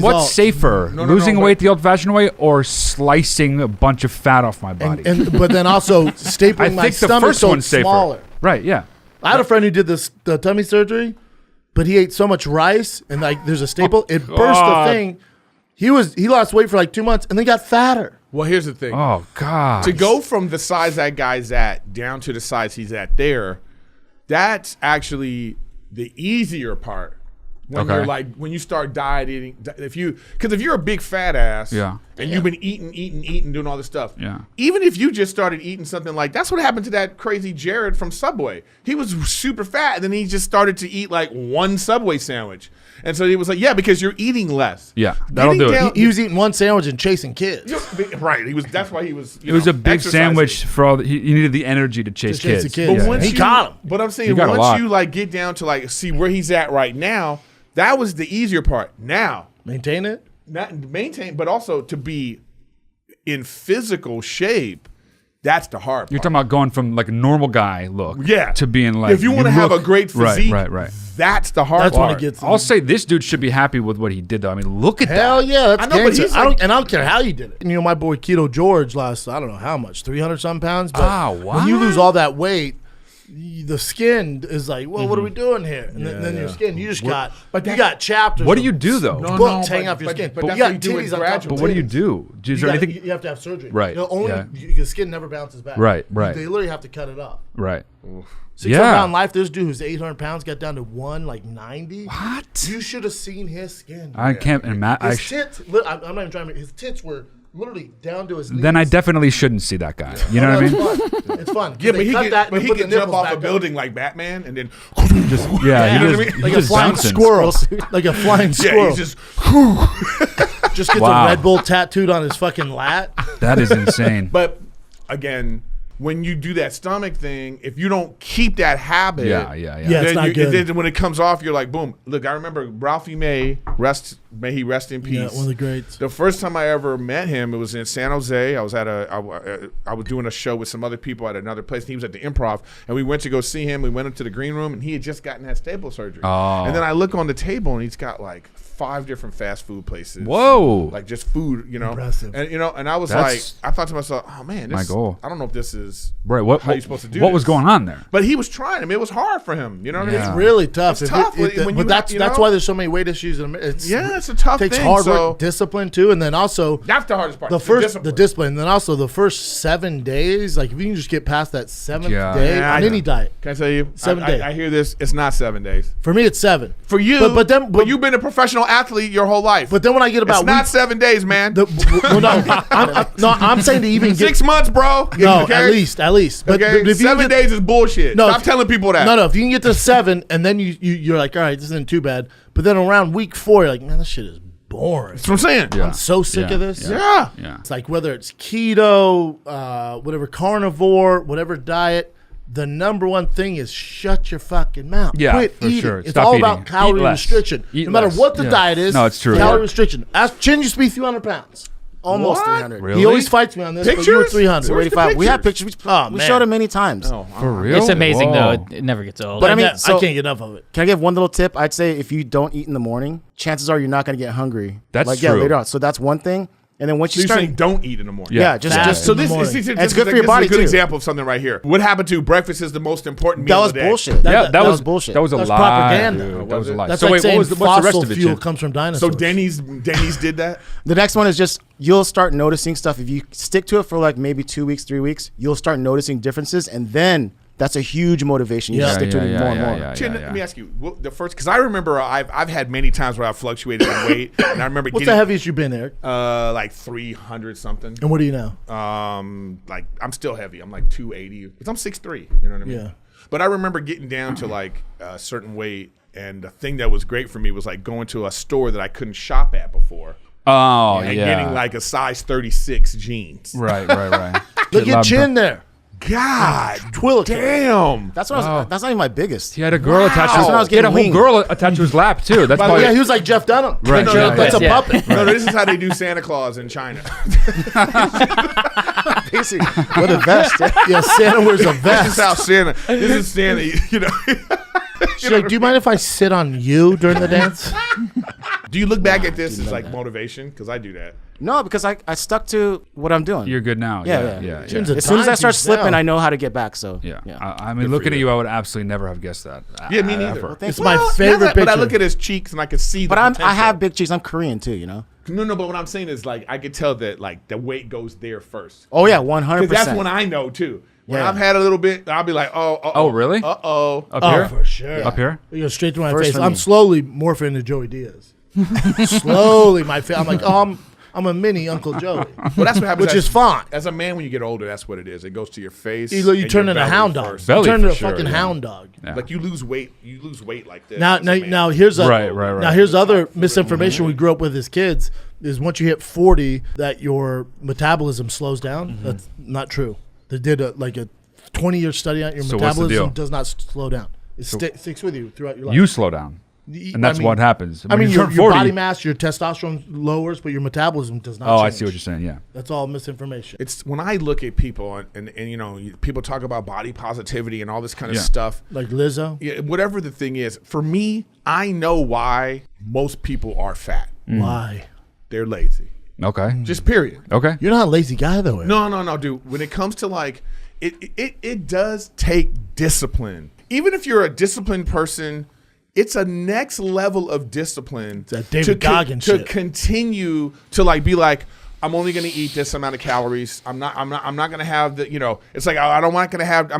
what's safer, losing weight the old-fashioned way or slicing a bunch of fat off my body? But then also stapling my stomach so it's smaller. Right, yeah. I had a friend who did the tummy surgery, but he ate so much rice and like there's a staple, it burst the thing. He lost weight for like 2 months and then got fatter. Well, here's the thing. Oh, God. To go from the size that guy's at down to the size he's at there, that's actually the easier part. When you're like, when you start dieting, because if you're a big fat ass and you've been eating, doing all this stuff, even if you just started eating something like, that's what happened to that crazy Jared from Subway. He was super fat and then he just started to eat like one Subway sandwich. And so he was like, yeah, because you're eating less. Yeah, that'll do it. He was eating one sandwich and chasing kids. Right. That's why he was, it was a big sandwich for all, he needed the energy to chase kids. But once he caught him. But I'm saying, once you like get down to like, see where he's at right now, that was the easier part. Now, maintain it? Not maintain, but also to be in physical shape. That's the hard part. You're talking about going from like a normal guy look to being like, if you want to have a great physique, right. That's the hard part. When it gets I'll say this dude should be happy with what he did though. I mean, look at that. Hell yeah, that's gangster. But I don't care how you did it. You know, my boy Keto George lost, I don't know how much, 300 some pounds. But when you lose all that weight, the skin is like, well, what are we doing here? And then your skin, you just got chapters. What do you do though? Books hanging off your skin. But you got titties on top. But what do you do? Is there anything? You have to have surgery. Right. Because skin never bounces back. Right. They literally have to cut it off. Right. 600 pound life. This dude who's 800 pounds got down to 190. What? You should have seen his skin. I can't imagine. His tits. I'm not even trying to. His tits were literally down to his knees. Then I definitely shouldn't see that guy. You know what I mean? It's fun. Yeah, but he can jump off a building like Batman and then just like a flying squirrel. Like a flying squirrel. Yeah, he's just just gets a Red Bull tattooed on his fucking lat. That is insane. But again, when you do that stomach thing, if you don't keep that habit, it's not good. Then when it comes off, you're like, boom. Look, I remember Ralphie May, may he rest in peace. Yeah, one of the greats. The first time I ever met him, it was in San Jose. I was I was doing a show with some other people at another place. And he was at the Improv, and we went to go see him. We went into the green room, and he had just gotten that staple surgery. Oh. And then I look on the table, and he's got like 5 different fast food places. Whoa. Like just food, you know. Impressive. And and I was I thought to myself, oh man, this, my goal. I don't know if this is how you're supposed to do What this. was going on there? But he was trying. I mean, it was hard for him. You know what I mean? It's really tough. It's tough. But that's why there's so many weight issues. It's a tough thing. It takes hard work, discipline too, and then also that's the hardest part. The discipline, and then also the first 7 days. Like if you can just get past that 7th day on any diet. Can I tell you? 7 days. I hear this. It's not 7 days. For me, it's 7. For you, but you've been a professional athlete your whole life. But then when I get about it's not 7 days, man. I'm saying to even get 6 months, bro. No, okay? at least. But if 7 days is bullshit. Stop telling people that. No. If you can get to 7, and then you're like, all right, this isn't too bad. But then around week 4, you're like, man, this shit is boring. That's what I'm saying. I'm so sick of this. Yeah. It's like whether it's keto, whatever carnivore, whatever diet. The number one thing is shut your fucking mouth. Yeah, quit for eating. sure. It's Stop all eating. about calorie restriction. No matter what the diet is. No, it's true. Calorie restriction. Chin used to be 300 pounds. Almost 300. Really? He always fights me on this. Pictures? But you were 300. 285. We have pictures. We showed it many times. For real? It's amazing though. It never gets old. But I mean, I can't get enough of it. Can I give one little tip? I'd say if you don't eat in the morning, chances are you're not going to get hungry. That's true. Later on. So that's one thing. And then once you You're start, saying don't eat in the morning. yeah, just So this it's good for your body is a good too. example of something right here. What happened to breakfast is the most important meal That was of the day. bullshit. That was bullshit. That was a That's lie. propaganda. Dude. That was a lie. That's So like wait, saying what's the rest fossil of it? fuel comes from dinosaurs. So Denny's did that? The next one is just you'll start noticing stuff. If you stick to it for like maybe 2 weeks, 3 weeks, you'll start noticing differences, and then that's a huge motivation. You just stick to it more and more. Chin, let me ask you, the first, because I remember I've had many times where I've fluctuated in weight, and I remember what's the heaviest you've been, Eric? like 300 something. And what do you know? Like I'm still heavy. I'm like 280 because I'm 6'3". You know what I mean? Yeah. But I remember getting down to like a certain weight, and the thing that was great for me was like going to a store that I couldn't shop at before. Oh, and getting like a size 36 jeans. Right. Look at Chin there. God, Twill. damn. That's what that's not even my biggest. He had a girl attached to That's when I was he had a getting whole girl attached to his lap too. That's Yeah, he was like Jeff Dunham. Right. That's a puppet. No, this is how they do Santa Claus in China. Basically, with a vest. Yeah, Santa wears a This vest. is how Santa. This is Santa. You know. She's like, do you mind if I sit on you during the dance? Do you look back at this as like motivation? Because I do that. No, because I stuck to what I'm doing. You're good now. Yeah. As soon as I start slipping, I know how to get back. So yeah. I mean, looking at you, I would absolutely never have guessed that. Yeah, me neither. Well, it's my favorite picture. But I look at his cheeks and I can see. But I have big cheeks. I'm Korean too. You know. No. But what I'm saying is like I could tell that like the weight goes there first. Oh yeah, 100%. That's when I know too. When I've had a little bit, I'll be like, oh, really? Uh-oh. Up here? For sure. Up here? You go straight to my First face. for I'm me. slowly morphing into Joey Diaz. Slowly, my face. I'm like, I'm a mini Uncle Joey. Well, that's what happens. Which is fine. As a man, when you get older, that's what it is. It goes to your face. You and turn your into a belly hound dog. first. You Belly turn into a for sure, fucking yeah. hound dog. Yeah. Like you lose weight. You lose weight like this. Now here's a Right. Now here's other misinformation we grew up with as kids is once you hit 40 that your metabolism slows down. That's not true. They did a 20-year study on your So what's the deal? metabolism does not slow down. It sticks with you throughout your life. You slow down. And that's what happens. I mean, you your turn 40, body mass, your testosterone lowers, but your metabolism does not. Oh, change. I see what you're saying. Yeah. That's all misinformation. It's when I look at people and you know people talk about body positivity and all this kind of stuff. Like Lizzo. Yeah, whatever the thing is, for me, I know why most people are fat. Why? They're lazy. Okay. Just period. Okay. You're not a lazy guy though. Eric. No, dude. When it comes to like, it does take discipline. Even if you're a disciplined person, it's a next level of discipline That David Goggins to shit. continue to like be like, I'm only going to eat this amount of calories. I'm not going to have the, you know, it's like, I'm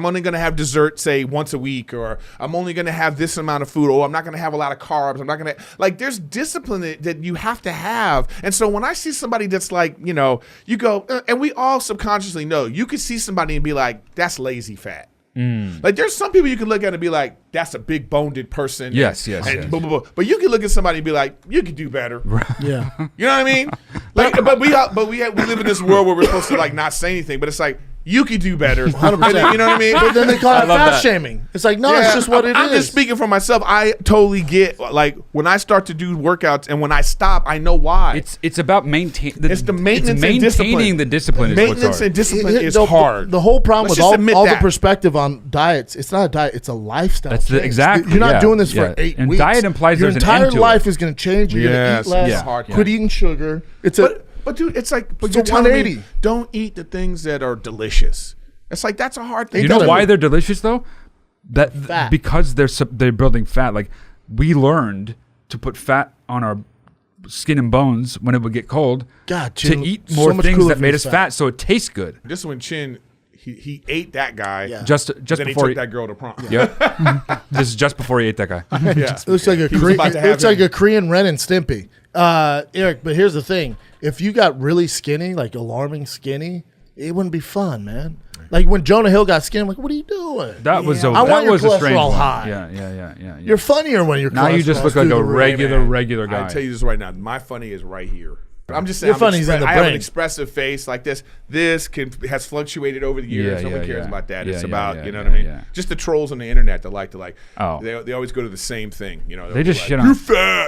only going to have dessert, say once a week, or I'm only going to have this amount of food. Or I'm not going to have a lot of carbs. I'm not going to like, there's discipline that you have to have. And so when I see somebody that's like, you know, you go, and we all subconsciously know, you could see somebody and be like, that's lazy fat. Like there's some people you can look at and be like, that's a big boned person. Yes. And blah, blah, blah. But you can look at somebody and be like, you could do better. Yeah. You know what I mean? Like, but we live in this world where we're supposed to like not say anything, but it's like you could do better. 100%. You know what I mean? But then they call it love fat that. shaming. It's like, no, it's just what it is. I'm just speaking for myself. I totally get like when I start to do workouts and when I stop, I know why. It's about maintaining. It's the maintenance and maintaining discipline. the discipline. Is Maintenance what's hard. and discipline is The- hard. The whole problem Let's with just admit all the that. perspective on diets, it's not a diet, it's a lifestyle. That's change. exactly. You're not yeah, doing this for yeah. 8 And weeks. diet implies your there's an entire end to life it. is going to change. You're going to eat less. Yeah. Hard. Quit eating sugar. It's But dude, it's like, but It's you're a telling 180. me don't eat the things that are delicious. It's like that's a hard thing. You know to why do. they're delicious though? Fat. Because they're building fat. Like we learned to put fat on our skin and bones when it would get cold. God, to Chin, eat so more much things cooler that for made you us fat, so it tastes good. This is when Chin he ate that guy. Yeah. Just Then he before took that girl to prom. Yep. This is just before he ate that guy. Yeah. It looks like a He was Korean, about to it have looks like him. a Korean Ren and Stimpy. Eric, but here's the thing: if you got really skinny, like alarming skinny, it wouldn't be fun, man. Like when Jonah Hill got skinny, I'm like, what are you doing? That was a I want that your was a strange cholesterol one. high. Yeah. You're funnier when you're. Now you just look like a regular guy. I tell you this right now. My funny is right here. I'm just saying. Your funny's in the I have an brain. expressive face like this. This has fluctuated over the years. Yeah, No one cares yeah. about that. Yeah, It's yeah, about yeah, you know yeah, what I mean. yeah. Just the trolls on the internet that like to like. Oh. They always go to the same thing. You know. They just like, shit on. You're fat.